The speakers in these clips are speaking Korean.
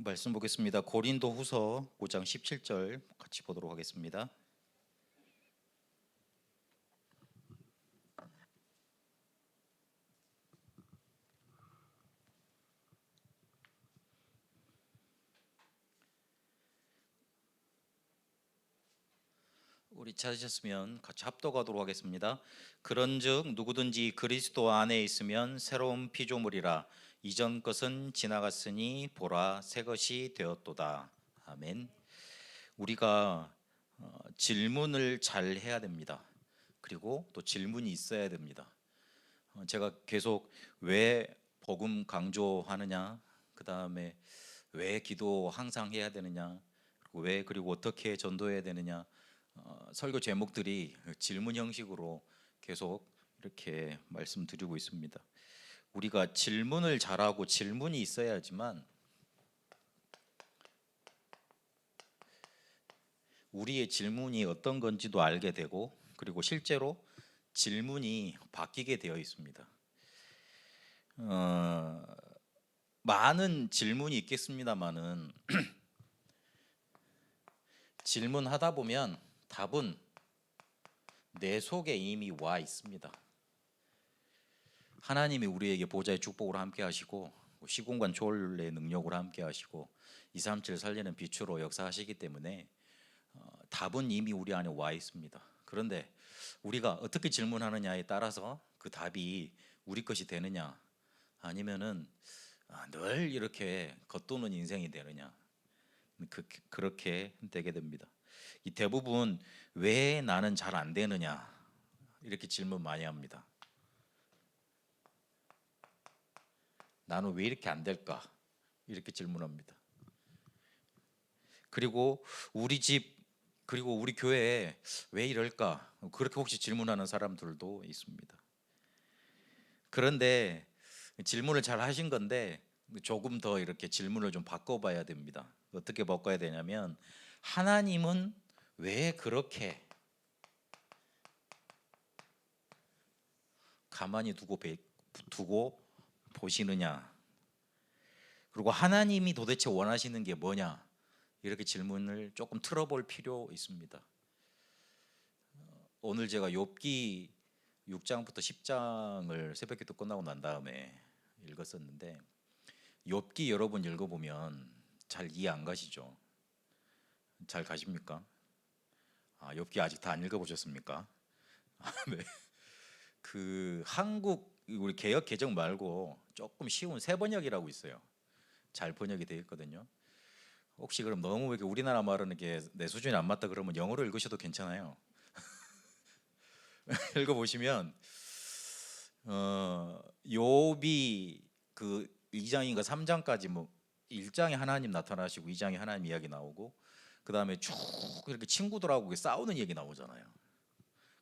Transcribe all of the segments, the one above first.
말씀 보겠습니다. 고린도후서 5장 17절 같이 보도록 하겠습니다. 우리 찾으셨으면 같이 합독하도록 하겠습니다. 그런즉 누구든지 그리스도 안에 있으면 새로운 피조물이라 이전 것은 지나갔으니 보라 새 것이 되었도다. 아멘. 우리가 질문을 잘 해야 됩니다. 그리고 또 질문이 있어야 됩니다. 제가 계속 왜 복음 강조하느냐, 그 다음에 왜 기도 항상 해야 되느냐, 그리고 어떻게 전도해야 되느냐, 설교 제목들이 질문 형식으로 계속 이렇게 말씀드리고 있습니다. 우리가 질문을 잘하고 질문이 있어야지만 우리의 질문이 어떤 건지도 알게 되고, 그리고 실제로 질문이 바뀌게 되어 있습니다. 많은 질문이 있겠습니다만은 질문하다 보면 답은 내 속에 이미 와 있습니다. 하나님이 우리에게 보좌의 축복으로 함께 하시고 시공간 초월의 능력으로 함께 하시고 237 살리는 빛으로 역사하시기 때문에 답은 이미 우리 안에 와 있습니다. 그런데 우리가 어떻게 질문하느냐에 따라서 그 답이 우리 것이 되느냐, 아니면은 늘 이렇게 겉도는 인생이 되느냐, 그렇게 되게 됩니다. 이 대부분 왜 나는 잘 안 되느냐 이렇게 질문 많이 합니다. 나는 왜 이렇게 안 될까 이렇게 질문합니다. 그리고 우리 집, 그리고 우리 교회에 왜 이럴까 그렇게 혹시 질문하는 사람들도 있습니다. 그런데 질문을 잘 하신 건데 조금 더 이렇게 질문을 좀 바꿔봐야 됩니다. 어떻게 바꿔야 되냐면, 하나님은 왜 그렇게 가만히 두고 보시느냐, 그리고 하나님이 도대체 원하시는 게 뭐냐, 이렇게 질문을 조금 틀어볼 필요 있습니다. 오늘 제가 욥기 6장부터 10장을 새벽기도 끝나고 난 다음에 읽었었는데, 욥기 여러분 읽어보면 잘 이해 안 가시죠? 잘 가십니까? 욥기 아직 다 안 읽어보셨습니까? 네. 그 한국 우리 개역 개정 말고 조금 쉬운 새 번역이라고 있어요. 잘 번역이 되어 있거든요. 혹시 그럼 너무 이렇게 우리나라 말하는 게 내 수준이 안 맞다 그러면 영어로 읽으셔도 괜찮아요. 읽어보시면 욥이 그 2장인가 3장까지 뭐 1장에 하나님 나타나시고 2장에 하나님 이야기 나오고, 그 다음에 쭉 이렇게 친구들하고 싸우는 얘기 나오잖아요.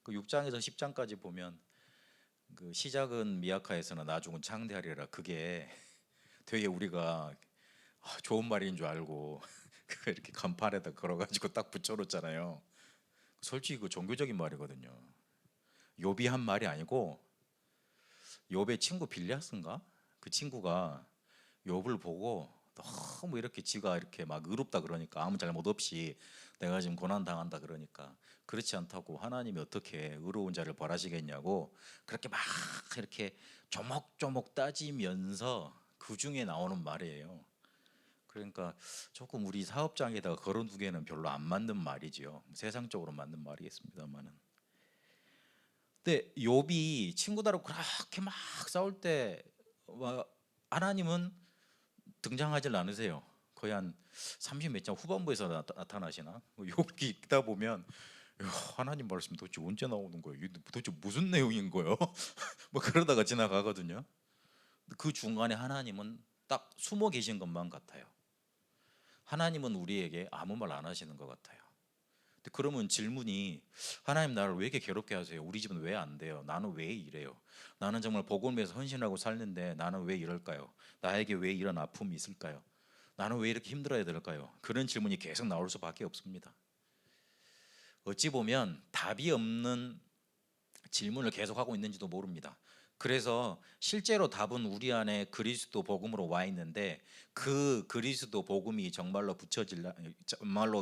그 6장에서 10장까지 보면 그 시작은 미약하에서나 나중은 창대하리라, 그게 되게 우리가 좋은 말인 줄 알고 그거 이렇게 간판에다 걸어가지고 딱 붙여놓잖아요. 솔직히 그 종교적인 말이거든요. 욥이 한 말이 아니고 욥의 친구 빌리아스인가? 그 친구가 욥을 보고 너무 이렇게 지가 이렇게 막 의롭다 그러니까, 아무 잘못 없이 내가 지금 고난 당한다 그러니까, 그렇지 않다고 하나님이 어떻게 의로운 자를 벌하시겠냐고 그렇게 막 이렇게 조목조목 따지면서 그 중에 나오는 말이에요. 그러니까 조금 우리 사업장에다가 걸어두기에는 별로 안 맞는 말이지요. 세상적으로 맞는 말이겠습니다만은. 근데 욥이 친구들하고 그렇게 막 싸울 때 하나님은 등장하질 않으세요. 거의 한 30 몇 장 후반부에서 나타나시나? 욥기 읽다 보면 하나님 말씀 도대체 언제 나오는 거예요? 이게 도대체 무슨 내용인 거예요? 뭐 그러다가 지나가거든요. 그 중간에 하나님은 딱 숨어 계신 것만 같아요. 하나님은 우리에게 아무 말 안 하시는 것 같아요. 그러면 질문이, 하나님 나를 왜 이렇게 괴롭게 하세요? 우리 집은 왜 안 돼요? 나는 왜 이래요? 나는 정말 복음을 위해서 헌신하고 살는데 나는 왜 이럴까요? 나에게 왜 이런 아픔이 있을까요? 나는 왜 이렇게 힘들어야 될까요? 그런 질문이 계속 나올 수밖에 없습니다. 어찌 보면 답이 없는 질문을 계속하고 있는지도 모릅니다. 그래서 실제로 답은 우리 안에 그리스도 복음으로 와 있는데 그 그리스도 복음이 정말로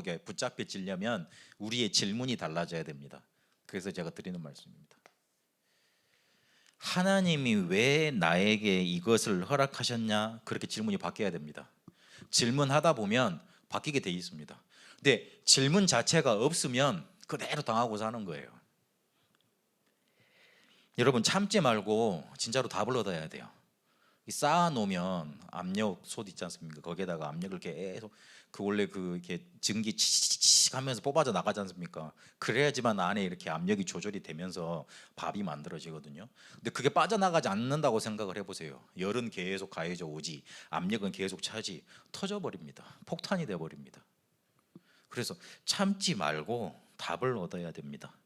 이게 붙잡혀지려면 우리의 질문이 달라져야 됩니다. 그래서 제가 드리는 말씀입니다. 하나님이 왜 나에게 이것을 허락하셨냐? 그렇게 질문이 바뀌어야 됩니다. 질문하다 보면 바뀌게 돼 있습니다. 근데 질문 자체가 없으면 그대로 당하고 사는 거예요. 여러분 참지 말고 진짜로 답을 얻어야 돼요. 쌓아놓으면 압력솥 있지 않습니까? 거기에다가 압력을 계속 그 원래 그 이렇게 전기 치치치 하면서 뽑아져 나가지 않습니까? 그래야지만 안에 이렇게 압력이 조절이 되면서 밥이 만들어지거든요. 근데 그게 빠져나가지 않는다고 생각을 해보세요. 열은 계속 가해져 오지, 압력은 계속 차지, 터져버립니다. 폭탄이 돼버립니다. 그래서 참지 말고 답을 얻어야 됩니다.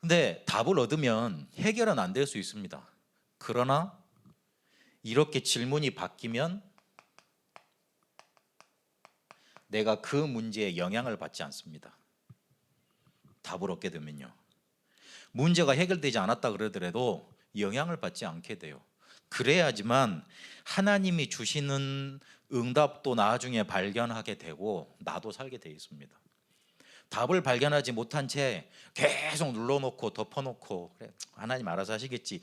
근데 답을 얻으면 해결은 안 될 수 있습니다. 그러나 이렇게 질문이 바뀌면 내가 그 문제에 영향을 받지 않습니다. 답을 얻게 되면요. 문제가 해결되지 않았다 그러더라도 영향을 받지 않게 돼요. 그래야지만 하나님이 주시는 응답도 나중에 발견하게 되고 나도 살게 돼 있습니다. 답을 발견하지 못한 채 계속 눌러놓고 덮어놓고 그래 하나님 알아서 하시겠지,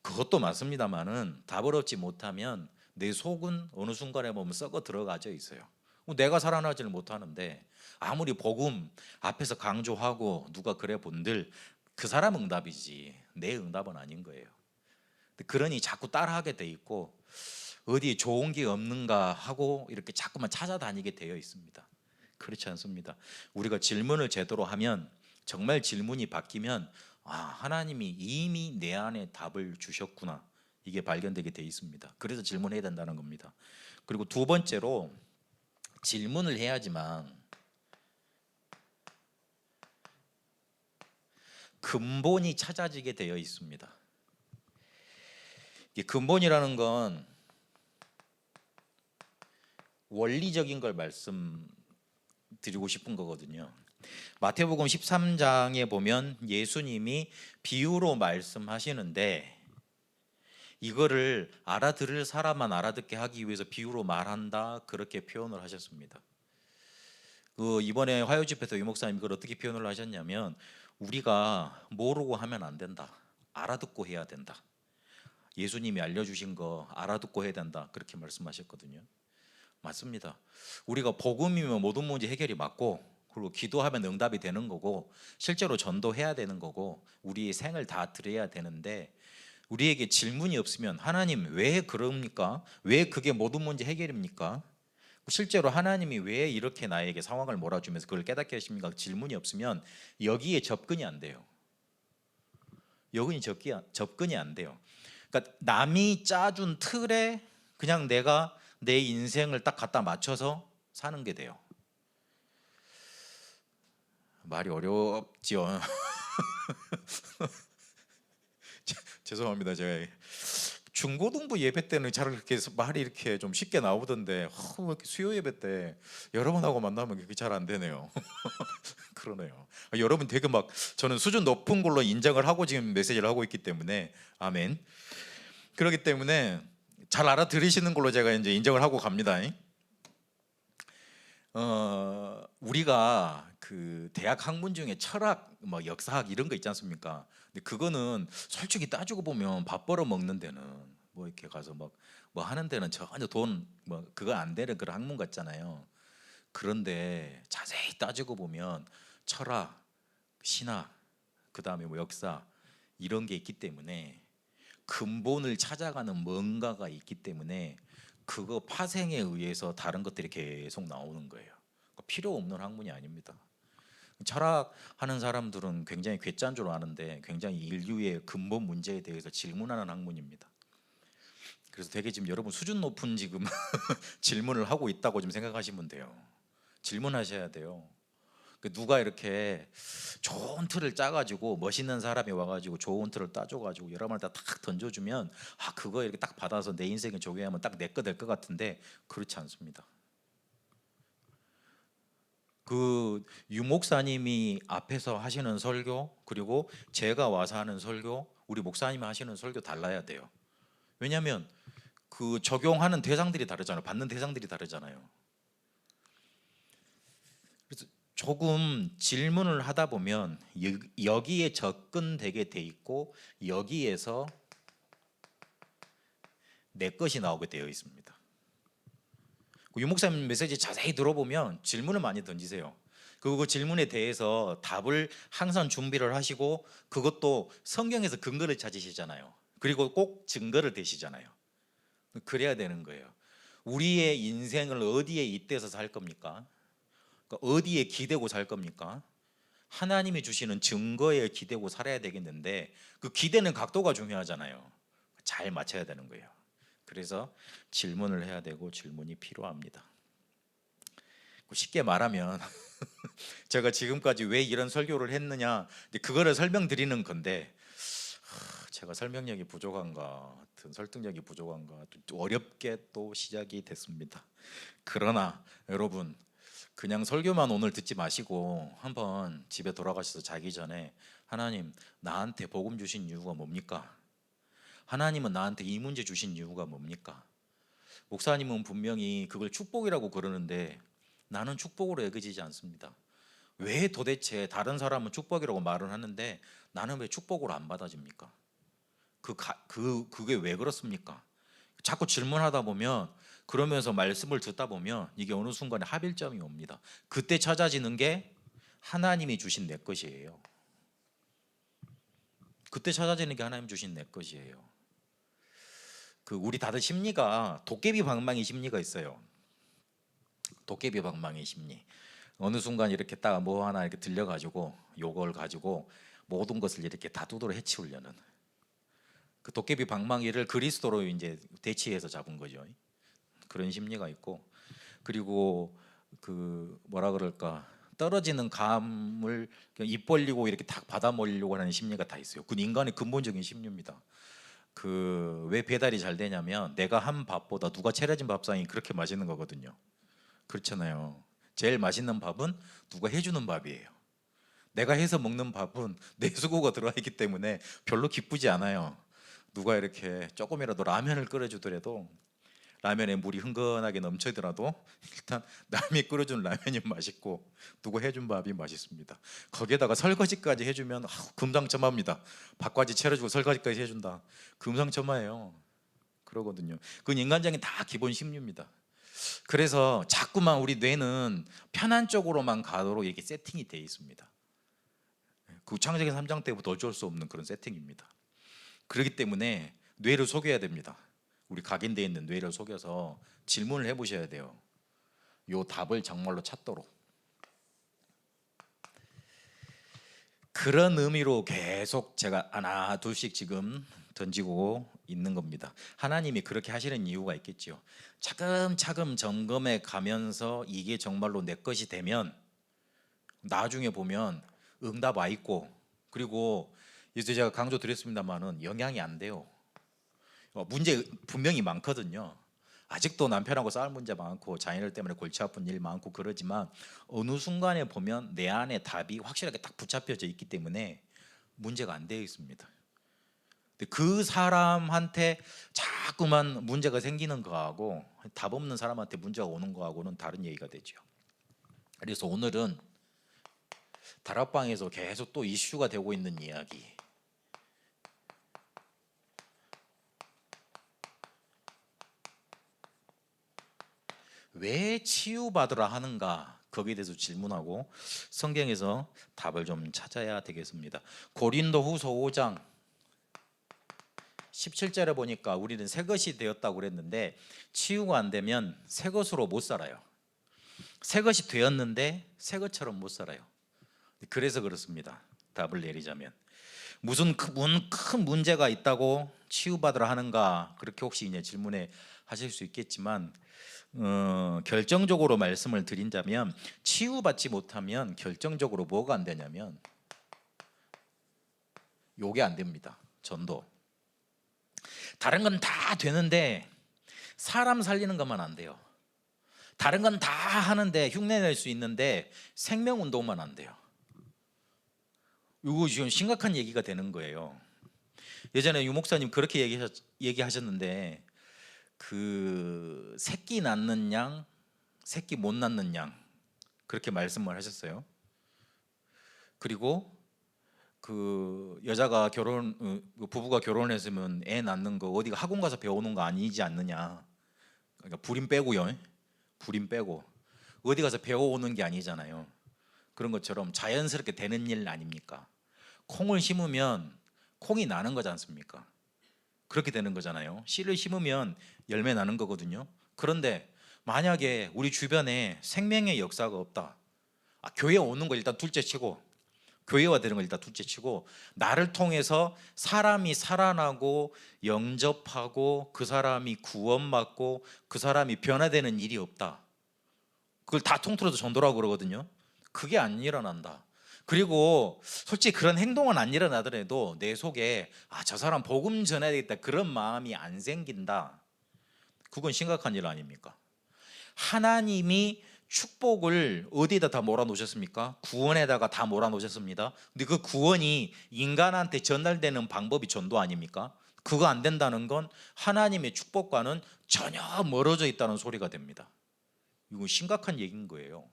그것도 맞습니다만은 답을 얻지 못하면 내 속은 어느 순간에 보면 썩어 들어가져 있어요. 내가 살아나지를 못하는데 아무리 복음 앞에서 강조하고 누가 그래 본들 그 사람 응답이지 내 응답은 아닌 거예요. 그러니 자꾸 따라하게 돼 있고 어디 좋은 게 없는가 하고 이렇게 자꾸만 찾아다니게 되어 있습니다. 그렇지 않습니다. 우리가 질문을 제대로 하면 정말 질문이 바뀌면 하나님이 이미 내 안에 답을 주셨구나 이게 발견되게 돼 있습니다. 그래서 질문해야 된다는 겁니다. 그리고 두 번째로 질문을 해야지만 근본이 찾아지게 되어 있습니다. 이 근본이라는 건 원리적인 걸 말씀드리고 싶은 거거든요. 마태복음 13장에 보면 예수님이 비유로 말씀하시는데 이거를 알아들을 사람만 알아듣게 하기 위해서 비유로 말한다 그렇게 표현을 하셨습니다. 이번에 화요 집회에서 유 목사님 이걸 어떻게 표현을 하셨냐면 우리가 모르고 하면 안 된다, 알아듣고 해야 된다. 예수님이 알려주신 거 알아듣고 해야 된다 그렇게 말씀하셨거든요. 맞습니다. 우리가 복음이면 모든 문제 해결이 맞고 그리고 기도하면 응답이 되는 거고 실제로 전도해야 되는 거고 우리의 생을 다 드려야 되는데 우리에게 질문이 없으면 하나님 왜 그럽니까? 왜 그게 모든 문제 해결입니까? 실제로 하나님이 왜 이렇게 나에게 상황을 몰아주면서 그걸 깨닫게 하십니까? 질문이 없으면 여기에 접근이 안 돼요. 접근이 안 돼요. 그러니까 남이 짜준 틀에 그냥 내가 내 인생을 딱 갖다 맞춰서 사는 게 돼요. 말이 어렵지요. 죄송합니다. 제가 중고등부 예배 때는 잘 이렇게 말이 이렇게 좀 쉽게 나오던데 왜 이렇게 수요 예배 때 여러분하고 만나면 그게 잘 안 되네요. 그러네요. 여러분 되게 막 저는 수준 높은 걸로 인정을 하고 지금 메시지를 하고 있기 때문에 아멘. 그렇기 때문에 잘 알아들으시는 걸로 제가 이제 인정을 하고 갑니다. 우리가 그 대학 학문 중에 철학, 뭐 역사학 이런 거 있지 않습니까? 근데 그거는 솔직히 따지고 보면 밥 벌어 먹는 데는 뭐 이렇게 가서 뭐 하는 데는 전혀 돈 뭐 그거 안 되는 그런 학문 같잖아요. 그런데 자세히 따지고 보면 철학, 신학, 그다음에 뭐 역사 이런 게 있기 때문에 근본을 찾아가는 뭔가가 있기 때문에 그거 파생에 의해서 다른 것들이 계속 나오는 거예요. 그러니까 필요 없는 학문이 아닙니다. 철학하는 사람들은 굉장히 괴짜인 줄 아는데 굉장히 인류의 근본 문제에 대해서 질문하는 학문입니다. 그래서 되게 지금 여러분 수준 높은 지금 질문을 하고 있다고 좀 생각하시면 돼요. 질문하셔야 돼요. 누가 이렇게 좋은 틀을 짜가지고 멋있는 사람이 와가지고 좋은 틀을 따줘가지고 여러분한테 딱 던져주면 그거 이렇게 딱 받아서 내 인생에 적용하면 딱 내 거 될 것 같은데 그렇지 않습니다. 유 목사님이 앞에서 하시는 설교 그리고 제가 와서 하는 설교 우리 목사님이 하시는 설교 달라야 돼요. 왜냐하면 그 적용하는 대상들이 다르잖아요. 받는 대상들이 다르잖아요. 그래서 조금 질문을 하다 보면 여기에 접근되게 돼 있고 여기에서 내 것이 나오게 되어 있습니다. 유 목사님 메시지 자세히 들어보면 질문을 많이 던지세요. 그 질문에 대해서 답을 항상 준비를 하시고 그것도 성경에서 근거를 찾으시잖아요. 그리고 꼭 증거를 대시잖아요. 그래야 되는 거예요. 우리의 인생을 어디에 잇대서 살 겁니까? 어디에 기대고 살 겁니까? 하나님이 주시는 증거에 기대고 살아야 되겠는데 그 기대는 각도가 중요하잖아요. 잘 맞춰야 되는 거예요. 그래서 질문을 해야 되고 질문이 필요합니다. 쉽게 말하면 제가 지금까지 왜 이런 설교를 했느냐 그거를 설명드리는 건데 제가 설명력이 부족한가 설득력이 부족한가 또 어렵게 또 시작이 됐습니다. 그러나 여러분 그냥 설교만 오늘 듣지 마시고 한번 집에 돌아가셔서 자기 전에 하나님 나한테 복음 주신 이유가 뭡니까? 하나님은 나한테 이 문제 주신 이유가 뭡니까? 목사님은 분명히 그걸 축복이라고 그러는데 나는 축복으로 여겨지지 않습니다. 왜 도대체 다른 사람은 축복이라고 말을 하는데 나는 왜 축복으로 안 받아집니까? 그게 왜 그렇습니까? 자꾸 질문하다 보면 그러면서 말씀을 듣다 보면 이게 어느 순간에 합일점이 옵니다. 그때 찾아지는 게 하나님이 주신 내 것이에요. 그때 찾아지는 게 하나님 주신 내 것이에요. 우리 다들 심리가 도깨비 방망이 심리가 있어요. 도깨비 방망이 심리. 어느 순간 이렇게 딱 뭐 하나 이렇게 들려가지고 요걸 가지고 모든 것을 이렇게 다 두드러 해치우려는 그 도깨비 방망이를 그리스도로 이제 대치해서 잡은 거죠. 그런 심리가 있고 그리고 뭐라 그럴까 떨어지는 감을 입 벌리고 이렇게 딱 받아먹으려고 하는 심리가 다 있어요. 그건 인간의 근본적인 심리입니다. 왜 배달이 잘 되냐면 내가 한 밥보다 누가 차려진 밥상이 그렇게 맛있는 거거든요. 그렇잖아요. 제일 맛있는 밥은 누가 해주는 밥이에요. 내가 해서 먹는 밥은 내 수고가 들어가 있기 때문에 별로 기쁘지 않아요. 누가 이렇게 조금이라도 라면을 끓여주더라도 라면에 물이 흥건하게 넘치더라도 일단 남이 끓여준 라면이 맛있고 누가 해준 밥이 맛있습니다. 거기에다가 설거지까지 해주면 금상첨화입니다. 밥까지 차려주고 설거지까지 해준다. 금상첨화예요. 그러거든요. 그건 인간적인 다 기본 심리입니다. 그래서 자꾸만 우리 뇌는 편한 쪽으로만 가도록 이렇게 세팅이 되어 있습니다. 창세기 3장 때부터 어쩔 수 없는 그런 세팅입니다. 그렇기 때문에 뇌를 속여야 됩니다. 우리 각인되어 있는 뇌를 속여서 질문을 해보셔야 돼요. 요 답을 정말로 찾도록. 그런 의미로 계속 제가 하나 둘씩 지금 던지고 있는 겁니다. 하나님이 그렇게 하시는 이유가 있겠죠. 차근차근 점검해 가면서 이게 정말로 내 것이 되면 나중에 보면 응답 와 있고 그리고 이제 제가 강조 드렸습니다만은 영향이 안 돼요. 문제 분명히 많거든요. 아직도 남편하고 싸울 문제 많고 자녀들 때문에 골치 아픈 일 많고 그러지만 어느 순간에 보면 내 안에 답이 확실하게 딱 붙잡혀져 있기 때문에 문제가 안 되어 있습니다. 근데 그 사람한테 자꾸만 문제가 생기는 거하고 답 없는 사람한테 문제가 오는 거하고는 다른 얘기가 되죠. 그래서 오늘은 다락방에서 계속 또 이슈가 되고 있는 이야기, 왜 치유받으라 하는가, 거기에 대해서 질문하고 성경에서 답을 좀 찾아야 되겠습니다. 고린도후서 5장 17절에 보니까 우리는 새 것이 되었다고 그랬는데 치유가 안 되면 새 것으로 못 살아요. 새 것이 되었는데 새 것처럼 못 살아요. 그래서 그렇습니다. 답을 내리자면 무슨 큰 문제가 있다고 치유받으라 하는가, 그렇게 혹시 이제 질문해 하실 수 있겠지만 결정적으로 말씀을 드린다면 치유받지 못하면 결정적으로 뭐가 안 되냐면 요게 안 됩니다. 전도. 다른 건 다 되는데 사람 살리는 것만 안 돼요. 다른 건 다 하는데 흉내낼 수 있는데 생명운동만 안 돼요. 이거 지금 심각한 얘기가 되는 거예요. 예전에 유 목사님 그렇게 얘기하셨는데 그 새끼 낳는 양, 새끼 못 낳는 양 그렇게 말씀을 하셨어요. 그리고 그 여자가 부부가 결혼했으면 애 낳는 거 어디가 학원 가서 배우는 거 아니지 않느냐. 그러니까 불임 빼고요. 불임 빼고 어디 가서 배워오는 게 아니잖아요. 그런 것처럼 자연스럽게 되는 일 아닙니까? 콩을 심으면 콩이 나는 거지 않습니까? 그렇게 되는 거잖아요. 씨를 심으면 열매 나는 거거든요. 그런데 만약에 우리 주변에 생명의 역사가 없다. 교회 오는 걸 일단 둘째 치고, 교회화 되는 걸 일단 둘째 치고, 나를 통해서 사람이 살아나고 영접하고 그 사람이 구원받고 그 사람이 변화되는 일이 없다. 그걸 다 통틀어서 전도라고 그러거든요. 그게 안 일어난다. 그리고 솔직히 그런 행동은 안 일어나더라도 내 속에 저 사람 복음 전해야 되겠다 그런 마음이 안 생긴다. 그건 심각한 일 아닙니까? 하나님이 축복을 어디에다 다 몰아놓으셨습니까? 구원에다가 다 몰아놓으셨습니다. 근데 그 구원이 인간한테 전달되는 방법이 전도 아닙니까? 그거 안 된다는 건 하나님의 축복과는 전혀 멀어져 있다는 소리가 됩니다. 이거 심각한 얘기인 거예요.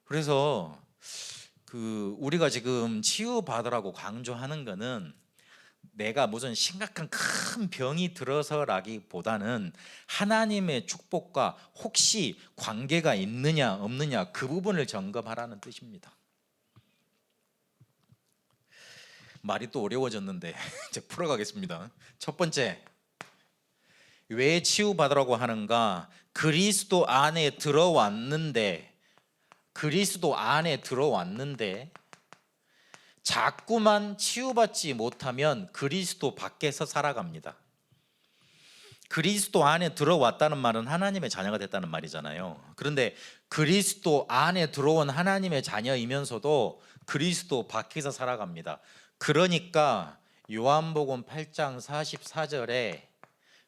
그래서 우리가 지금 치유받으라고 강조하는 거는 내가 무슨 심각한 큰 병이 들어서라기보다는 하나님의 축복과 혹시 관계가 있느냐 없느냐 그 부분을 점검하라는 뜻입니다. 말이 또 어려워졌는데 이제 풀어가겠습니다. 첫 번째, 왜 치유받으라고 하는가? 그리스도 안에 들어왔는데 자꾸만 치유받지 못하면 그리스도 밖에서 살아갑니다. 그리스도 안에 들어왔다는 말은 하나님의 자녀가 됐다는 말이잖아요. 그런데 그리스도 안에 들어온 하나님의 자녀이면서도 그리스도 밖에서 살아갑니다. 그러니까 요한복음 8장 44절에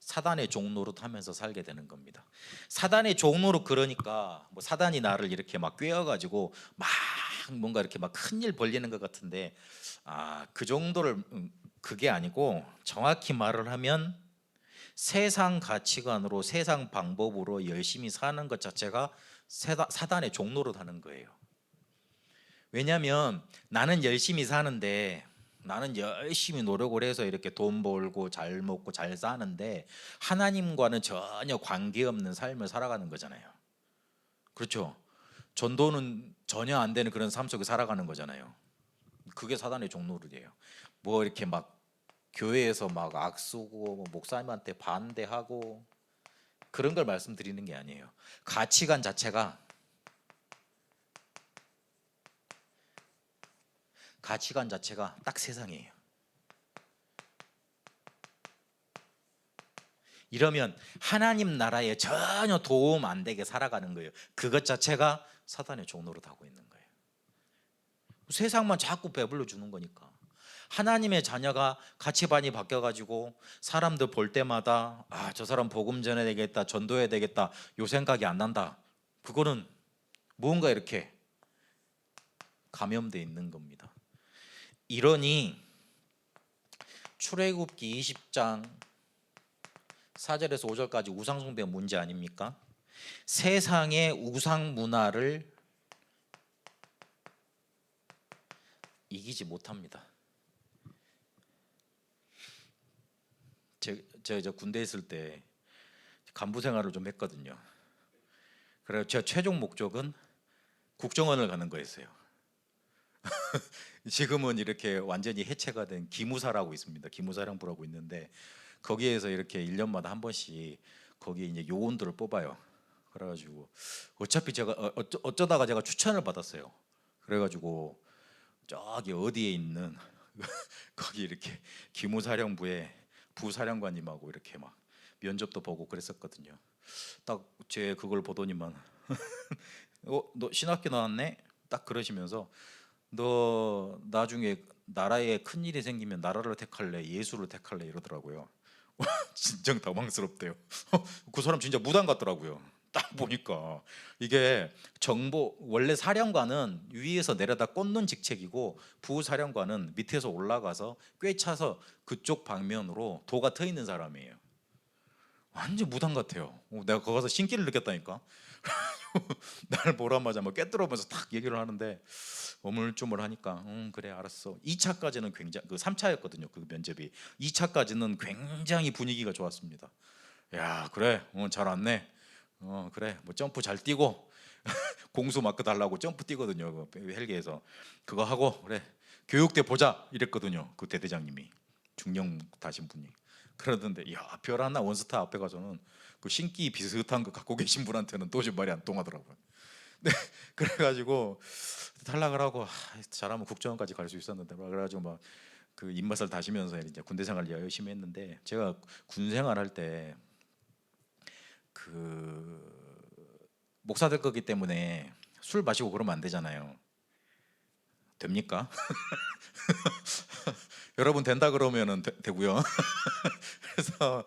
사단의 종노릇 하면서 살게 되는 겁니다. 사단의 종노릇, 그러니까 사단이 나를 이렇게 막 꿰어가지고 막 뭔가 이렇게 막 큰일 벌리는 것 같은데 그 정도를 그게 아니고, 정확히 말을 하면 세상 가치관으로 세상 방법으로 열심히 사는 것 자체가 사단의 종노릇 하는 거예요. 왜냐하면 나는 열심히 사는데, 나는 열심히 노력을 해서 이렇게 돈 벌고 잘 먹고 잘 사는데 하나님과는 전혀 관계없는 삶을 살아가는 거잖아요. 그렇죠? 전도는 전혀 안 되는 그런 삶 속에 살아가는 거잖아요. 그게 사단의 종노릇이에요. 이렇게 막 교회에서 막 악쓰고 목사님한테 반대하고 그런 걸 말씀드리는 게 아니에요. 가치관 자체가 딱 세상이에요. 이러면 하나님 나라에 전혀 도움 안 되게 살아가는 거예요. 그것 자체가 사단의 종노릇 하고 있는 거예요. 세상만 자꾸 배불러 주는 거니까. 하나님의 자녀가 가치관이 바뀌어가지고 사람들 볼 때마다 저 사람 복음 전해야 되겠다, 전도해야 되겠다, 요 생각이 안 난다. 그거는 뭔가 이렇게 감염되어 있는 겁니다. 이러니 출애굽기 20장 4절에서 5절까지 우상숭배 문제 아닙니까? 세상의 우상 문화를 이기지 못합니다. 제가 군대 있을 때 간부 생활을 좀 했거든요. 그래서 제 최종 목적은 국정원을 가는 거였어요. 지금은 이렇게 완전히 해체가 된 기무사라고 있습니다. 기무사령부라고 있는데 거기에서 이렇게 1년마다 한 번씩 거기에 이제 요원들을 뽑아요. 그래가지고 어차피 제가 어쩌다가 제가 추천을 받았어요. 그래가지고 저기 어디에 있는 거기 이렇게 기무사령부에 부사령관님하고 이렇게 막 면접도 보고 그랬었거든요. 딱 제 그걸 보더니만 너 신학교 나왔네? 딱 그러시면서 너 나중에 나라에 큰일이 생기면 나라를 택할래 예수를 택할래 이러더라고요. 진짜 당황스럽대요. 그 사람 진짜 무당 같더라고요. 딱 보니까 이게 정보, 원래 사령관은 위에서 내려다 꽂는 직책이고 부사령관은 밑에서 올라가서 꿰차서 그쪽 방면으로 도가 트여 있는 사람이에요. 완전 무당 같아요. 내가 거기 가서 신기를 느꼈다니까. 날 보라마자 뭐 꿰뚫어보면서 딱 얘기를 하는데 어물쭈물하니까 그래 알았어. 2차까지는 굉장히, 그 3차였거든요 그 면접이. 2차까지는 굉장히 분위기가 좋았습니다. 야 그래 잘 왔네. 그래 뭐 점프 잘 뛰고 공수 마크 달라고 점프 뛰거든요 그 헬기에서. 그거 하고 그래 교육대 보자 이랬거든요 그 대대장님이, 중령 다신 분이. 그러던데 야 별 하나 원스타 앞에 가서는 그 신기 비슷한 거 갖고 계신 분한테는 도저히 말이 안 통하더라고요. 네, 그래가지고 탈락을 하고 잘하면 국정원까지 갈 수 있었는데 그래가지고 막 그 입맛을 다시면서 이제 군대 생활 열심히 했는데, 제가 군 생활할 때 그 목사 될 거기 때문에 술 마시고 그러면 안 되잖아요. 됩니까? 여러분 된다 그러면은 되고요. 그래서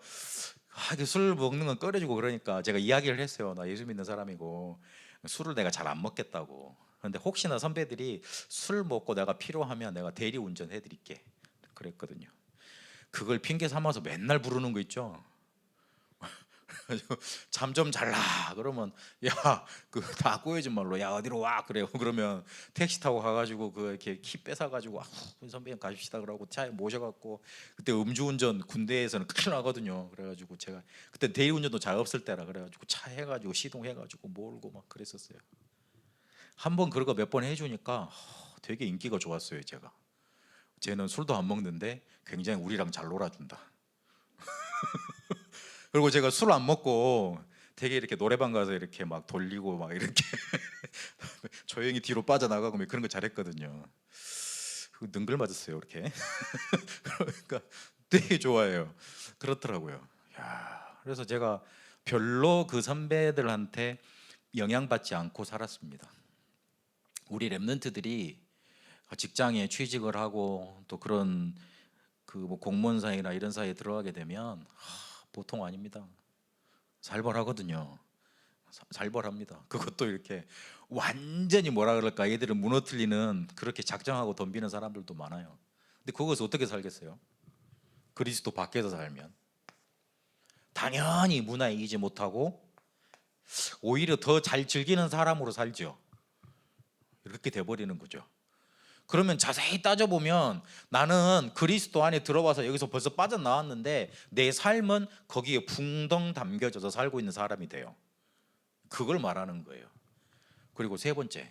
술 먹는 건 꺼려주고 그러니까 제가 이야기를 했어요. 나 예수 믿는 사람이고 술을 내가 잘 안 먹겠다고. 그런데 혹시나 선배들이 술 먹고 내가 필요하면 내가 대리 운전 해드릴게 그랬거든요. 그걸 핑계 삼아서 맨날 부르는 거 있죠. 잠 좀 잘라 그러면 야 그 다 꼬여진 말로 야 어디로 와 그래요. 그러면 택시 타고 가가지고 그 이렇게 키 뺏어가지고 선배님 가십시다 그러고 차에 모셔갖고, 그때 음주운전 군대에서는 큰일 나거든요. 그래가지고 제가 그때 대리운전도 잘 없을 때라 그래가지고 차 해가지고 시동해가지고 몰고 막 그랬었어요. 한 번 그런 거 몇 번 해주니까 되게 인기가 좋았어요. 제가 쟤는 술도 안 먹는데 굉장히 우리랑 잘 놀아준다. 그리고 제가 술 안 먹고 되게 이렇게 노래방 가서 이렇게 막 돌리고 막 이렇게 조용히 뒤로 빠져나가고 뭐 그런 거 잘했거든요. 그 능글 맞았어요 이렇게. 그러니까 되게 좋아해요. 그렇더라고요. 야, 그래서 제가 별로 그 선배들한테 영향받지 않고 살았습니다. 우리 랩런트들이 직장에 취직을 하고 또 그런 그 뭐 공무원 사이나 이런 사이에 들어가게 되면 보통 아닙니다. 살벌하거든요. 살벌합니다. 그것도 이렇게 완전히 뭐라 그럴까, 얘들을 무너뜨리는 그렇게 작정하고 덤비는 사람들도 많아요. 근데 그것을 어떻게 살겠어요? 그리스도 밖에서 살면 당연히 문화에 이기지 못하고 오히려 더 잘 즐기는 사람으로 살죠. 이렇게 돼버리는 거죠. 그러면 자세히 따져보면 나는 그리스도 안에 들어와서 여기서 벌써 빠져나왔는데 내 삶은 거기에 붕덩 담겨져서 살고 있는 사람이 돼요. 그걸 말하는 거예요. 그리고 세 번째,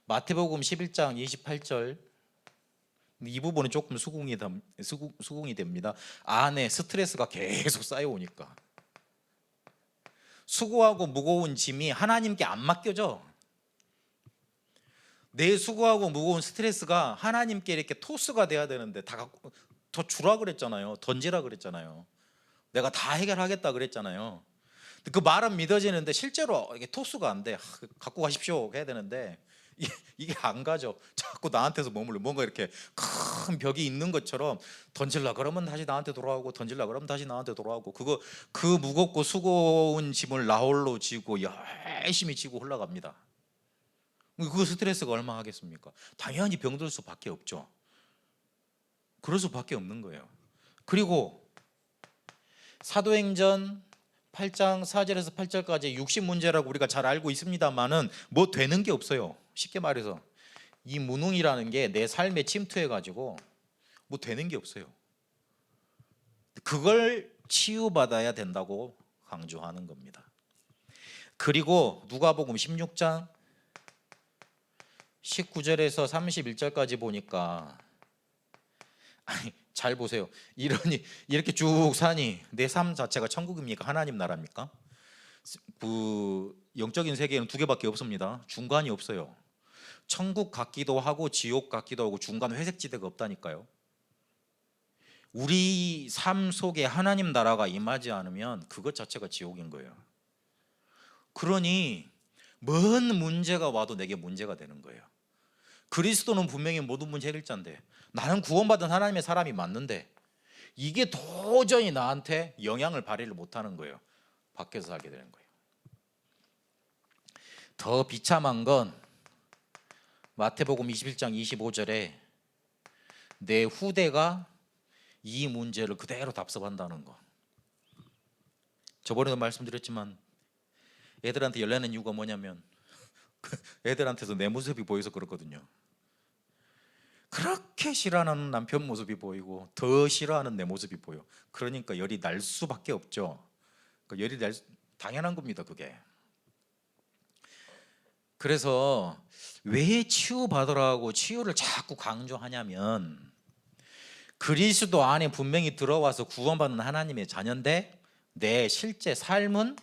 마태복음 11장 28절, 이 부분은 조금 수긍이 됩니다. 안에 스트레스가 계속 쌓여오니까 수고하고 무거운 짐이 하나님께 안 맡겨져. 내 수고하고 무거운 스트레스가 하나님께 이렇게 토스가 돼야 되는데 다 갖고 더 주라 그랬잖아요. 던지라 그랬잖아요. 내가 다 해결하겠다 그랬잖아요. 그 말은 믿어지는데 실제로 이게 토스가 안 돼. 갖고 가십시오 해야 되는데 이게 안 가죠. 자꾸 나한테서 머물러. 뭔가 이렇게 큰 벽이 있는 것처럼 던질라 그러면 다시 나한테 돌아오고 던질라 그러면 다시 나한테 돌아오고, 그 무겁고 수고운 짐을 나 홀로 지고 열심히 지고 흘러갑니다. 그 스트레스가 얼마나 하겠습니까? 당연히 병들 수밖에 없죠. 그럴 수밖에 없는 거예요. 그리고 사도행전 8장 4절에서 8절까지 육신 문제라고 우리가 잘 알고 있습니다만은 뭐 되는 게 없어요. 쉽게 말해서 이 무능이라는 게 내 삶에 침투해 가지고 뭐 되는 게 없어요. 그걸 치유받아야 된다고 강조하는 겁니다. 그리고 누가복음 16장 19절에서 31절까지 보니까 잘 보세요. 이렇게 쭉 사니 내 삶 자체가 천국입니까? 하나님 나라입니까? 그 영적인 세계에는 두 개밖에 없습니다. 중간이 없어요. 천국 같기도 하고 지옥 같기도 하고 중간 회색지대가 없다니까요. 우리 삶 속에 하나님 나라가 임하지 않으면 그것 자체가 지옥인 거예요. 그러니 먼 문제가 와도 내게 문제가 되는 거예요. 그리스도는 분명히 모든 문제 해결자인데 나는 구원받은 하나님의 사람이 맞는데 이게 도저히 나한테 영향을 발휘를 못하는 거예요. 밖에서 살게 되는 거예요. 더 비참한 건 마태복음 21장 25절에 내 후대가 이 문제를 그대로 답습한다는 거. 저번에도 말씀드렸지만 애들한테 열내는 이유가 뭐냐면 애들한테서 내 모습이 보여서 그렇거든요. 그렇게 싫어하는 남편 모습이 보이고 더 싫어하는 내 모습이 보여. 그러니까 열이 날 수밖에 없죠. 열이 날 당연한 겁니다, 그게. 그래서 왜 치유받으라고 치유를 자꾸 강조하냐면 그리스도 안에 분명히 들어와서 구원받는 하나님의 자녀인데 내 실제 삶은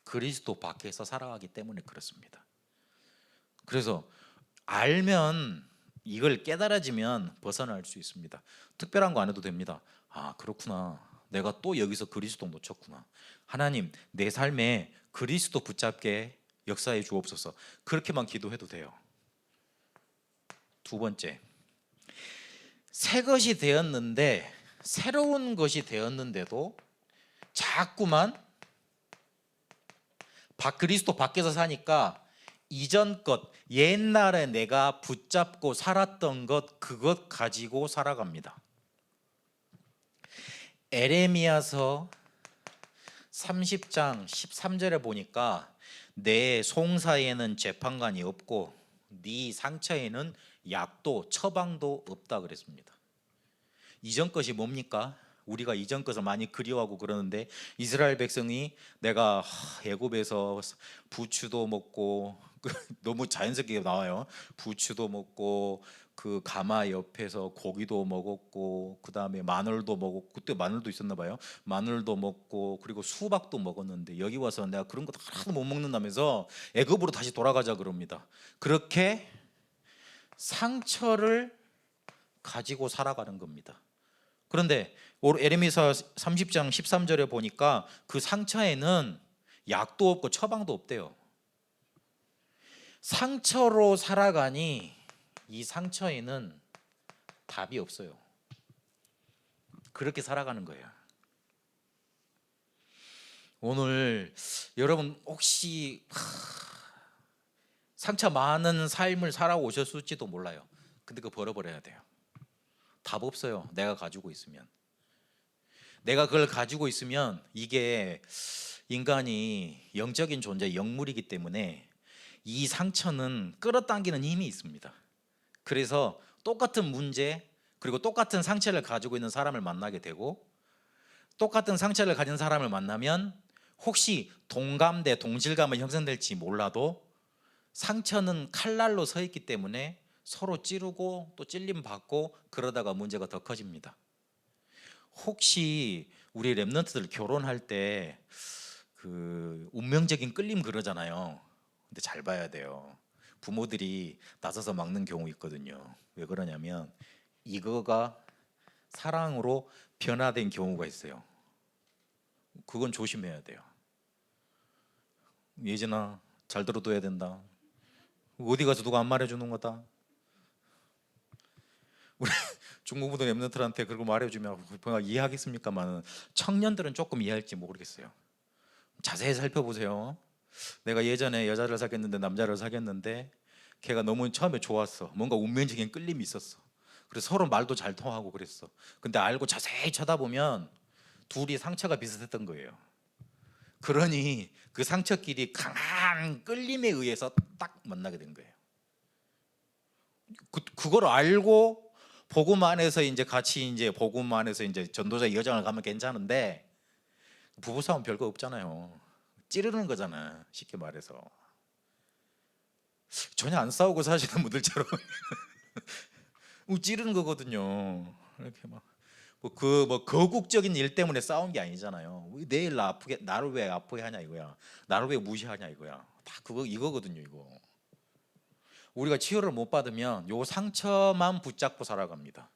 그리스도 밖에서 살아가기 때문에 그렇습니다. 그래서 알면 이걸 깨달아지면 벗어날 수 있습니다. 특별한 거 안 해도 됩니다. 아, 그렇구나. 내가 또 여기서 그리스도 놓쳤구나. 하나님, 내 삶에 그리스도 붙잡게 역사해 주옵소서. 그렇게만 기도해도 돼요. 두 번째, 새 것이 되었는데 새로운 것이 되었는데도 자꾸만 그리스도 밖에서 사니까 이전 것, 옛날에 내가 붙잡고 살았던 것, 그것 가지고 살아갑니다. 에레미야서 30장 13절에 보니까 내 송사에는 재판관이 없고 네 상처에는 약도 처방도 없다 그랬습니다. 이전 것이 뭡니까? 우리가 이전 것을 많이 그리워하고 그러는데 이스라엘 백성이 내가 애굽에서 부추도 먹고 너무 자연스럽게 나와요. 부추도 먹고 그 가마 옆에서 고기도 먹었고 그 다음에 마늘도 먹었고 그때 마늘도 있었나 봐요. 마늘도 먹고 그리고 수박도 먹었는데 여기 와서 내가 그런 거 하나도 못 먹는다면서 애굽으로 다시 돌아가자 그럽니다. 그렇게 상처를 가지고 살아가는 겁니다. 그런데 에레미야 30장 13절에 보니까 그 상처에는 약도 없고 처방도 없대요. 상처로 살아가니 이 상처에는 답이 없어요. 그렇게 살아가는 거예요. 오늘 여러분 혹시 상처 많은 삶을 살아오셨을지도 몰라요. 근데 그거 버려버려야 돼요. 답 없어요. 내가 가지고 있으면. 내가 그걸 가지고 있으면 이게 인간이 영적인 존재, 영물이기 때문에 이 상처는 끌어당기는 힘이 있습니다. 그래서 똑같은 문제 그리고 똑같은 상처를 가지고 있는 사람을 만나게 되고 똑같은 상처를 가진 사람을 만나면 혹시 동감대, 동질감이 형성될지 몰라도 상처는 칼날로 서 있기 때문에 서로 찌르고 또 찔림 받고 그러다가 문제가 더 커집니다. 혹시 우리 랩런트들 결혼할 때 그 운명적인 끌림 그러잖아요. 근데 잘 봐야 돼요. 부모들이 나서서 막는 경우 있거든요. 왜 그러냐면 이거가 사랑으로 변화된 경우가 있어요. 그건 조심해야 돼요. 예진아, 잘 들어둬야 된다. 어디 가서 누가 안 말해주는 거다. 우리 중고부도 랩런트한테 그걸 말해주면 이해하겠습니까만 청년들은 조금 이해할지 모르겠어요. 자세히 살펴보세요. 내가 예전에 여자를 사귀었는데 남자를 사귀었는데 걔가 너무 처음에 좋았어. 뭔가 운명적인 끌림이 있었어. 그래서 서로 말도 잘 통하고 그랬어. 근데 알고 자세히 쳐다보면 둘이 상처가 비슷했던 거예요. 그러니 그 상처끼리 강한 끌림에 의해서 딱 만나게 된 거예요. 그걸 알고 복음 안에서 이제 같이 이제 복음 안에서 이제 전도자 여정을 가면 괜찮은데 부부싸움 별거 없잖아요. 찌르는 거잖아. 쉽게 말해서. 전혀 안 싸우고 사시는 분들처럼 찌르는 거거든요. 이렇게 뭐 거국적인 일 때문에 싸운 게 아니잖아요. 내일 나 아프게 나를 왜 아프게 하냐 이거야. 나를 왜 무시하냐 이거야. 다 이거거든요, 이거. 우리가 치유를 못 받으면 요 상처만 붙잡고 살아갑니다.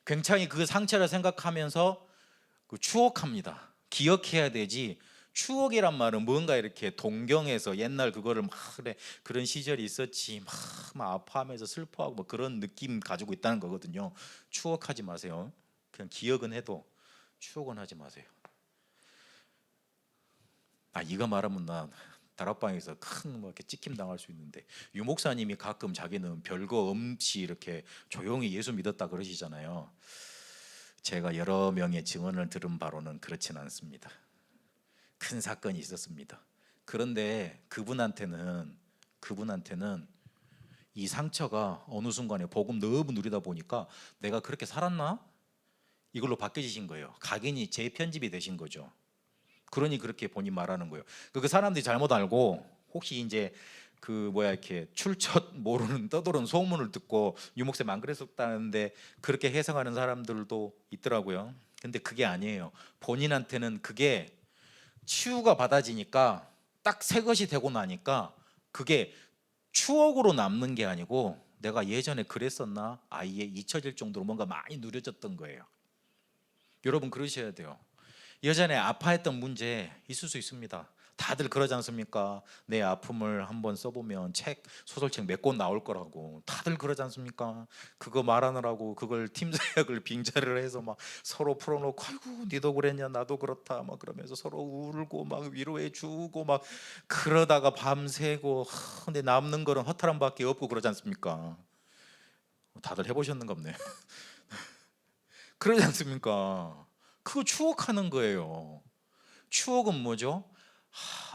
굉장히 그 상처를 생각하면서 추억합니다. 기억해야 되지. 추억이란 말은 뭔가 이렇게 동경해서 옛날 그거를 막 그래 그런 시절이 있었지 막 아파하면서 슬퍼하고 뭐 그런 느낌 가지고 있다는 거거든요. 추억하지 마세요. 그냥 기억은 해도 추억은 하지 마세요. 이거 말하면 나 다락방에서 큰 뭐 이렇게 찍힘 당할 수 있는데, 유 목사님이 가끔 자기는 별거 없이 이렇게 조용히 예수 믿었다 그러시잖아요. 제가 여러 명의 증언을 들은 바로는 그렇지는 않습니다. 큰 사건이 있었습니다. 그런데 그분한테는 이 상처가 어느 순간에 복음 너무 누리다 보니까 내가 그렇게 살았나? 이걸로 바뀌어지신 거예요. 각인이 재편집이 되신 거죠. 그러니 그렇게 본인 말하는 거예요. 그 사람들이 잘못 알고 혹시 이제 이렇게 출처 모르는 떠도는 소문을 듣고 유 목사님 안 그랬었다는데 그렇게 해석하는 사람들도 있더라고요. 근데 그게 아니에요. 본인한테는 그게 치유가 받아지니까 딱 새 것이 되고 나니까 그게 추억으로 남는 게 아니고 내가 예전에 그랬었나 아예 잊혀질 정도로 뭔가 많이 누려졌던 거예요. 여러분 그러셔야 돼요. 예전에 아파했던 문제 있을 수 있습니다. 다들 그러지 않습니까? 내 아픔을 한번 써보면 소설책 몇 권 나올 거라고 다들 그러지 않습니까? 그거 말하느라고 그걸 팀사역을 빙자를 해서 막 서로 풀어놓고 아이고 니도 그랬냐 나도 그렇다 막 그러면서 서로 울고 막 위로해 주고 막 그러다가 밤새고 근데 남는 거는 허탈함밖에 없고 그러지 않습니까? 다들 해보셨는가 보네. 그러지 않습니까? 그거 추억하는 거예요. 추억은 뭐죠?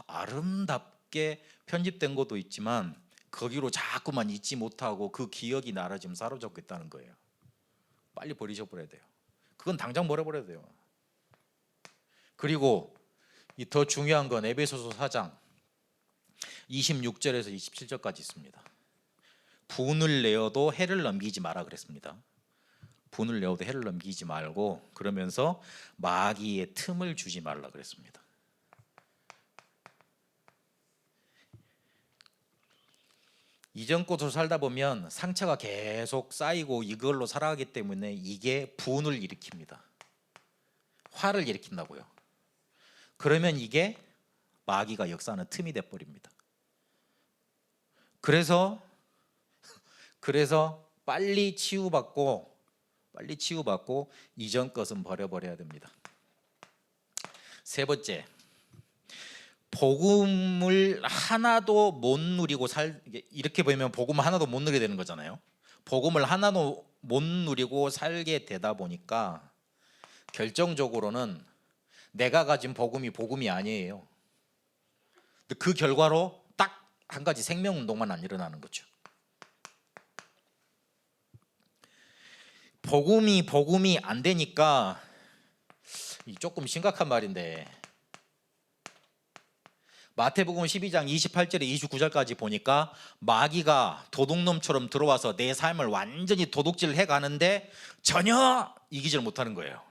아름답게 편집된 것도 있지만 거기로 자꾸만 잊지 못하고 그 기억이 나를 지금 사로잡고 있다는 거예요. 빨리 버리셔버려야 돼요. 그건 당장 버려버려야 돼요. 그리고 이 더 중요한 건 에베소서 4장 26절에서 27절까지 있습니다. 분을 내어도 해를 넘기지 마라 그랬습니다. 분을 내어도 해를 넘기지 말고 그러면서 마귀의 틈을 주지 말라 그랬습니다. 이전 곳으로 살다 보면 상처가 계속 쌓이고 이걸로 살아가기 때문에 이게 분을 일으킵니다. 화를 일으킨다고요. 그러면 이게 마귀가 역사하는 틈이 돼버립니다. 그래서 빨리 치유받고 이전 것은 버려버려야 됩니다. 세 번째, 복음을 하나도 못 누리고 이렇게 보면 복음을 하나도 못 누리게 되는 거잖아요. 복음을 하나도 못 누리고 살게 되다 보니까 결정적으로는 내가 가진 복음이 아니에요. 그 결과로 딱 한 가지 생명운동만 안 일어나는 거죠. 복음이 안 되니까 조금 심각한 말인데 마태복음 12장 28절에 29절까지 보니까 마귀가 도둑놈처럼 들어와서 내 삶을 완전히 도둑질 해가는데 전혀 이기질 못하는 거예요.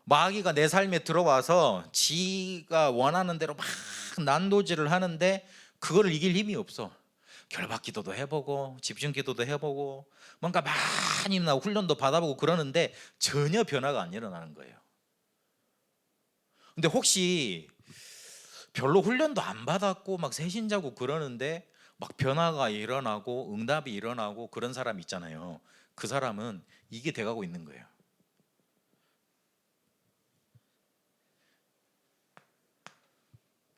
마귀가 내 삶에 들어와서 지가 원하는 대로 막 난도질을 하는데 그거를 이길 힘이 없어. 결박 기도도 해보고 집중 기도도 해보고 뭔가 많이 훈련도 받아보고 그러는데 전혀 변화가 안 일어나는 거예요. 근데 혹시 별로 훈련도 안 받았고 막 새신자고 그러는데 막 변화가 일어나고 응답이 일어나고 그런 사람 있잖아요. 그 사람은 이게 돼가고 있는 거예요.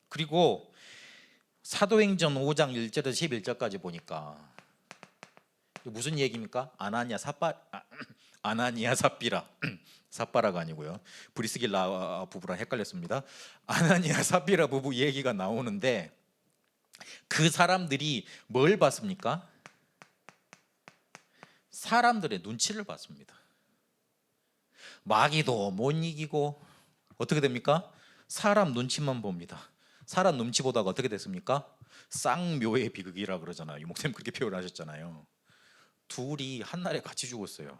그리고 사도행전 5장 1절에서 11절까지 보니까 무슨 얘기입니까? 아나니아 삽비라 삽바라가 아니고요. 브리스길라 부부랑 헷갈렸습니다. 아나니아 삽비라 부부 얘기가 나오는데 그 사람들이 뭘 봤습니까? 사람들의 눈치를 봤습니다. 마귀도 못 이기고 어떻게 됩니까? 사람 눈치만 봅니다. 사람 눈치 보다가 어떻게 됐습니까? 쌍묘의 비극이라 그러잖아요. 유 목사님 그렇게 표현하셨잖아요. 둘이 한날에 같이 죽었어요.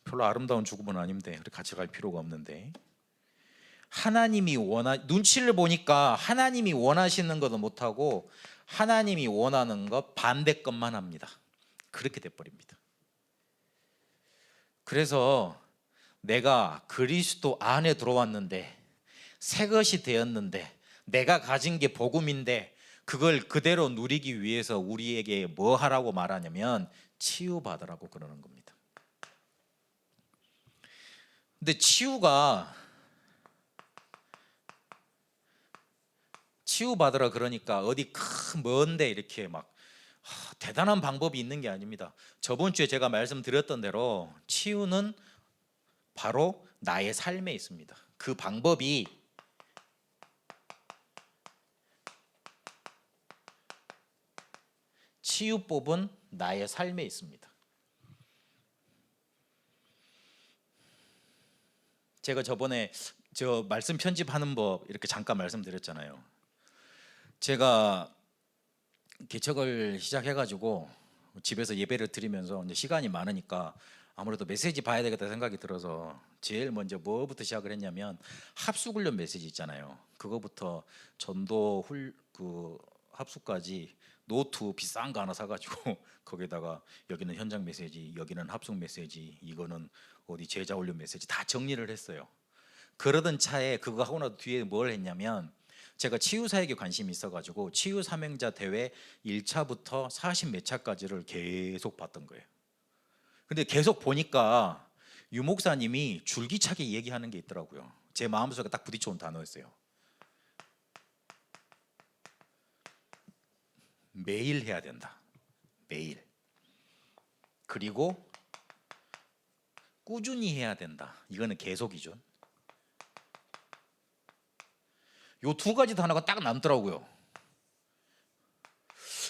별로 아름다운 죽음은 아닌데 같이 갈 필요가 없는데 눈치를 보니까 하나님이 원하시는 것도 못하고 하나님이 원하는 것 반대 것만 합니다. 그렇게 돼버립니다. 그래서 내가 그리스도 안에 들어왔는데 새 것이 되었는데 내가 가진 게 복음인데 그걸 그대로 누리기 위해서 우리에게 뭐 하라고 말하냐면 치유받으라고 그러는 겁니다. 근데 치유가 치유받으라 그러니까 어디 큰 먼데 이렇게 막 대단한 방법이 있는 게 아닙니다. 저번 주에 제가 말씀드렸던 대로 치유는 바로 나의 삶에 있습니다. 그 방법이 치유법은 나의 삶에 있습니다. 제가 저번에 저 말씀 편집하는 법 이렇게 잠깐 말씀드렸잖아요. 제가 개척을 시작해가지고 집에서 예배를 드리면서 이제 시간이 많으니까 아무래도 메시지 봐야 되겠다 생각이 들어서 제일 먼저 뭐부터 시작을 했냐면 합숙훈련 메시지 있잖아요. 그거부터 전도 그 합숙까지 노트 비싼 거 하나 사가지고 거기다가 여기는 현장 메시지, 여기는 합숙 메시지, 이거는 어디 제자 훈련 메시지 다 정리를 했어요. 그러던 차에 그거 하고 나서 뒤에 뭘 했냐면 제가 치유 사역에 관심이 있어가지고 치유 사명자 대회 1차부터 40 몇 차까지를 계속 봤던 거예요. 근데 계속 보니까 유 목사님이 줄기차게 얘기하는 게 있더라고요. 제 마음속에 딱 부딪혀온 단어였어요. 매일 해야 된다. 매일. 그리고 꾸준히 해야 된다. 이거는 계속이죠. 요 두 가지 단어가 딱 남더라고요.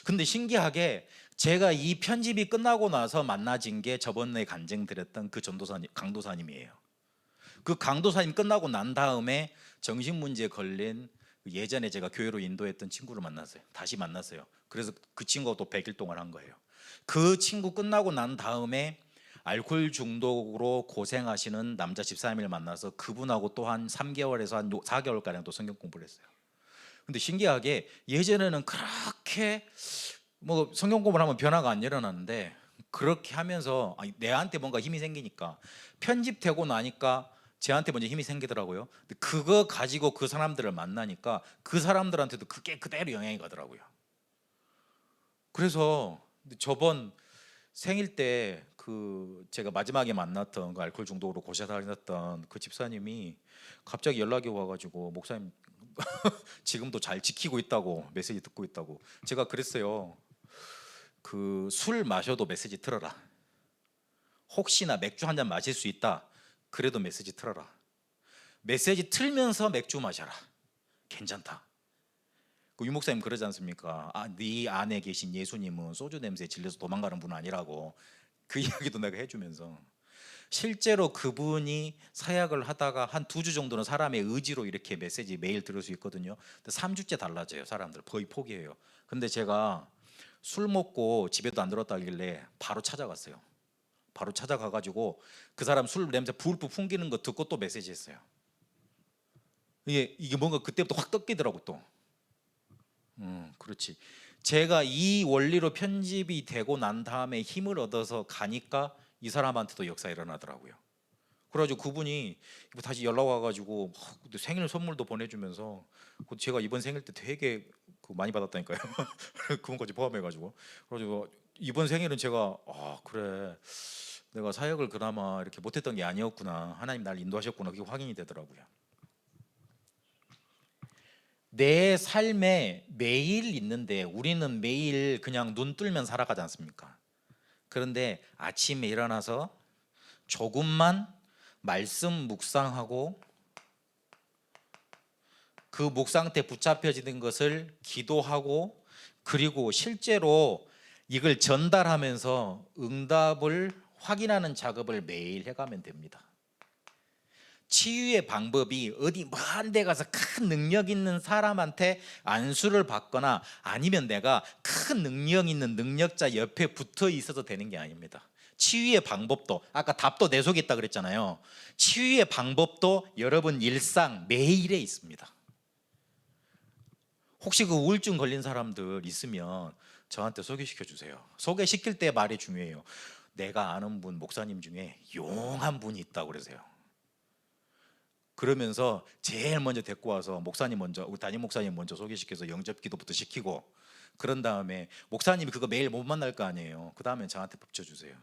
근데 신기하게 제가 이 편집이 끝나고 나서 만나진 게 저번에 간증드렸던 그 전도사님, 강도사님이에요. 그 강도사님 끝나고 난 다음에 정신문제에 걸린 예전에 제가 교회로 인도했던 친구를 만났어요. 다시 만났어요. 그래서 그 친구가 또 100일 동안 한 거예요. 그 친구 끝나고 난 다음에 알코올 중독으로 고생하시는 남자 집사님을 만나서 그분하고 또 한 3개월에서 한 4개월가량 또 성경 공부를 했어요. 근데 신기하게 예전에는 그렇게 뭐 성경 공부를 하면 변화가 안 일어나는데 그렇게 하면서 내한테 뭔가 힘이 생기니까 편집되고 나니까 쟤한테 먼저 힘이 생기더라고요. 근데 그거 가지고 그 사람들을 만나니까 그 사람들한테도 그게 그대로 영향이 가더라고요. 그래서 저번 생일 때 그 제가 마지막에 만났던 그 알코올 중독으로 고생하셨던 그 집사님이 갑자기 연락이 와가지고 목사님 지금도 잘 지키고 있다고 메시지 듣고 있다고. 제가 그랬어요. 그 술 마셔도 메시지 틀어라. 혹시나 맥주 한 잔 마실 수 있다. 그래도 메시지 틀어라. 메시지 틀면서 맥주 마셔라. 괜찮다. 그 유목사님 그러지 않습니까? 네 안에 계신 예수님은 소주 냄새에 질려서 도망가는 분 아니라고. 그 이야기도 내가 해주면서 실제로 그분이 사역을 하다가 한 2주 정도는 사람의 의지로 이렇게 메시지 매일 들을 수 있거든요. 근데 3주째 달라져요. 사람들 거의 포기해요. 근데 제가 술 먹고 집에도 안 들었다길래 바로 찾아갔어요. 바로 찾아가가지고 그 사람 술 냄새 불불 풍기는 거 듣고 또 메시지 했어요. 이게 뭔가 그때부터 확 떴기더라고 또. 그렇지. 제가 이 원리로 편집이 되고 난 다음에 힘을 얻어서 가니까 이 사람한테도 역사 일어나더라고요. 그래가지고 그분이 다시 연락 와가지고 생일 선물도 보내주면서 제가 이번 생일 때 되게 많이 받았다니까요. 그분까지 포함해가지고. 그래가지고 이번 생일은 제가 그래 내가 사역을 그나마 이렇게 못했던 게 아니었구나. 하나님 날 인도하셨구나. 그게 확인이 되더라고요. 내 삶에 매일 있는데 우리는 매일 그냥 눈 뜨면 살아가지 않습니까? 그런데 아침에 일어나서 조금만 말씀 묵상하고 그 묵상 때 붙잡혀지는 것을 기도하고 그리고 실제로 이걸 전달하면서 응답을 확인하는 작업을 매일 해가면 됩니다. 치유의 방법이 어디 먼 데 가서 큰 능력 있는 사람한테 안수를 받거나 아니면 내가 큰 능력 있는 능력자 옆에 붙어 있어도 되는 게 아닙니다. 치유의 방법도 아까 답도 내 속에 있다 그랬잖아요. 치유의 방법도 여러분 일상 매일에 있습니다. 혹시 그 우울증 걸린 사람들 있으면 저한테 소개시켜 주세요. 소개시킬 때 말이 중요해요. 내가 아는 분 목사님 중에 용한 분이 있다고 그러세요. 그러면서 제일 먼저 데리고 와서 목사님 먼저 우리 담임 목사님 먼저 소개시켜서 영접 기도부터 시키고 그런 다음에 목사님이 그거 매일 못 만날 거 아니에요. 그 다음에 저한테 붙여주세요.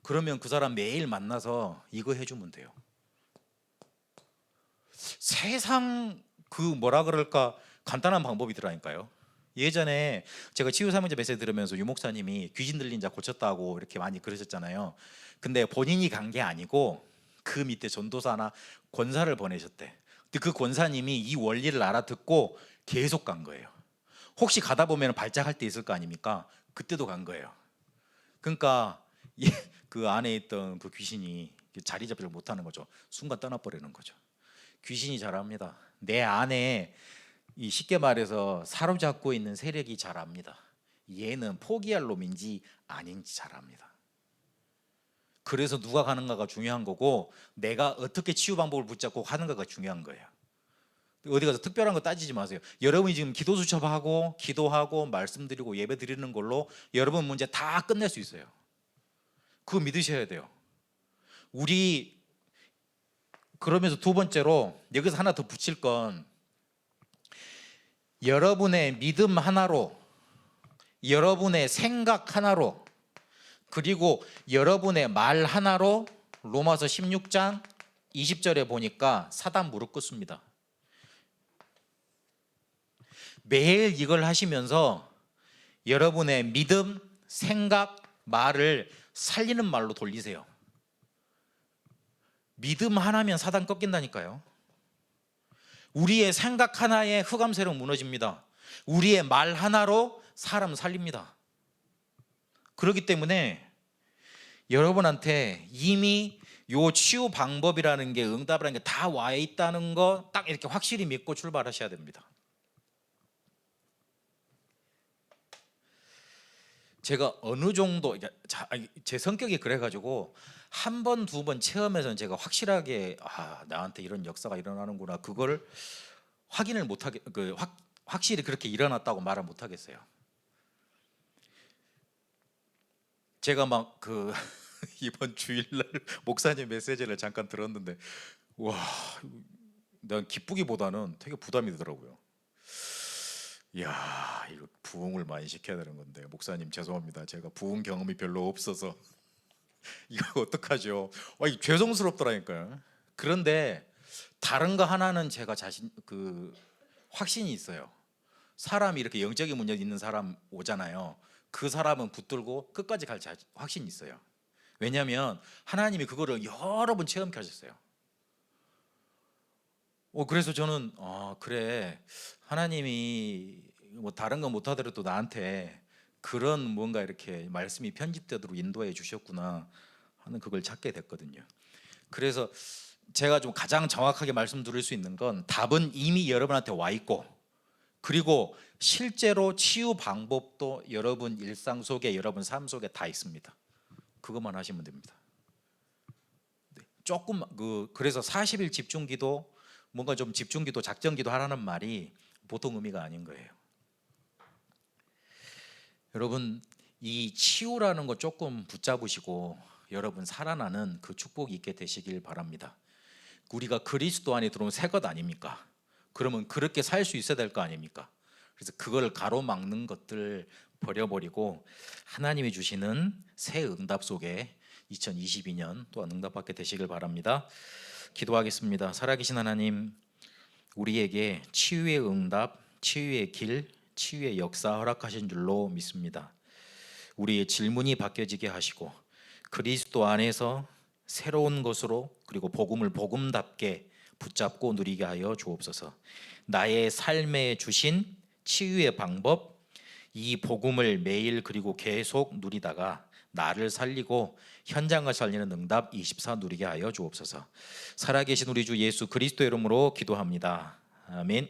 그러면 그 사람 매일 만나서 이거 해주면 돼요. 세상 그 뭐라 그럴까 간단한 방법이더라니까요. 예전에 제가 치유 사명제 메시지 들으면서 유 목사님이 귀신 들린 자 고쳤다고 이렇게 많이 그러셨잖아요. 근데 본인이 간 게 아니고 그 밑에 전도사나 권사를 보내셨대. 근데 그 권사님이 이 원리를 알아듣고 계속 간 거예요. 혹시 가다 보면 발작할 때 있을 거 아닙니까? 그때도 간 거예요. 그러니까 그 안에 있던 그 귀신이 자리 잡지를 못하는 거죠. 순간 떠나버리는 거죠. 귀신이 잘합니다. 내 안에 이 쉽게 말해서 사로잡고 있는 세력이 잘 압니다. 얘는 포기할 놈인지 아닌지 잘 압니다. 그래서 누가 가는가가 중요한 거고 내가 어떻게 치유 방법을 붙잡고 하는가가 중요한 거예요. 어디 가서 특별한 거 따지지 마세요. 여러분이 지금 기도 수첩하고 기도하고 말씀드리고 예배 드리는 걸로 여러분 문제 다 끝낼 수 있어요. 그거 믿으셔야 돼요. 우리 그러면서 두 번째로 여기서 하나 더 붙일 건 여러분의 믿음 하나로, 여러분의 생각 하나로, 그리고 여러분의 말 하나로 로마서 16장 20절에 보니까 사단 무릎 꿇습니다. 매일 이걸 하시면서 여러분의 믿음, 생각, 말을 살리는 말로 돌리세요. 믿음 하나면 사단 꺾인다니까요. 우리의 생각 하나에 흑암세력 무너집니다. 우리의 말 하나로 사람 살립니다. 그렇기 때문에 여러분한테 이미 요 치유 방법이라는 게, 응답이라는 게 다 와 있다는 거 딱 이렇게 확실히 믿고 출발하셔야 됩니다. 제가 어느 정도 제 성격이 그래가지고 한 번, 두 번 체험해서는 제가 확실하게 나한테 이런 역사가 일어나는구나, 그걸 확인을 못하게, 확실히 그렇게 일어났다고 말을 못하겠어요. 제가 막 이번 주일날 목사님 메시지를 잠깐 들었는데 와, 난 기쁘기보다는 되게 부담이 되더라고요. 이야, 이거 부흥을 많이 시켜야 되는 건데 목사님 죄송합니다. 제가 부흥 경험이 별로 없어서 이거 어떡하죠? 이거 죄송스럽더라니까요. 그런데 다른 거 하나는 제가 확신이 있어요. 사람이 이렇게 영적인 문제 있는 사람 오잖아요. 그 사람은 붙들고 끝까지 갈 확신이 있어요. 왜냐하면 하나님이 그거를 여러 번 체험케 하셨어요. 그래서 저는 그래, 하나님이 뭐 다른 거 못하더라도 나한테 그런 뭔가 이렇게 말씀이 편집되도록 인도해 주셨구나 하는 그걸 찾게 됐거든요. 그래서 제가 좀 가장 정확하게 말씀드릴 수 있는 건 답은 이미 여러분한테 와 있고, 그리고 실제로 치유 방법도 여러분 일상 속에, 여러분 삶 속에 다 있습니다. 그것만 하시면 됩니다. 조금 그래서 40일 집중기도, 뭔가 좀 집중기도, 작정기도 하라는 말이 보통 의미가 아닌 거예요. 여러분, 이 치유라는 거 조금 붙잡으시고 여러분 살아나는 그 축복이 있게 되시길 바랍니다. 우리가 그리스도 안에 들어온 새 것 아닙니까? 그러면 그렇게 살 수 있어야 될 거 아닙니까? 그래서 그걸 가로막는 것들 버려버리고 하나님이 주시는 새 응답 속에 2022년 또한 응답받게 되시길 바랍니다. 기도하겠습니다. 살아계신 하나님, 우리에게 치유의 응답, 치유의 길, 치유의 역사 허락하신 줄로 믿습니다. 우리의 질문이 바뀌어지게 하시고 그리스도 안에서 새로운 것으로, 그리고 복음을 복음답게 붙잡고 누리게 하여 주옵소서. 나의 삶에 주신 치유의 방법, 이 복음을 매일 그리고 계속 누리다가 나를 살리고 현장을 살리는 응답 24 누리게 하여 주옵소서. 살아계신 우리 주 예수 그리스도 이름으로 기도합니다. 아멘.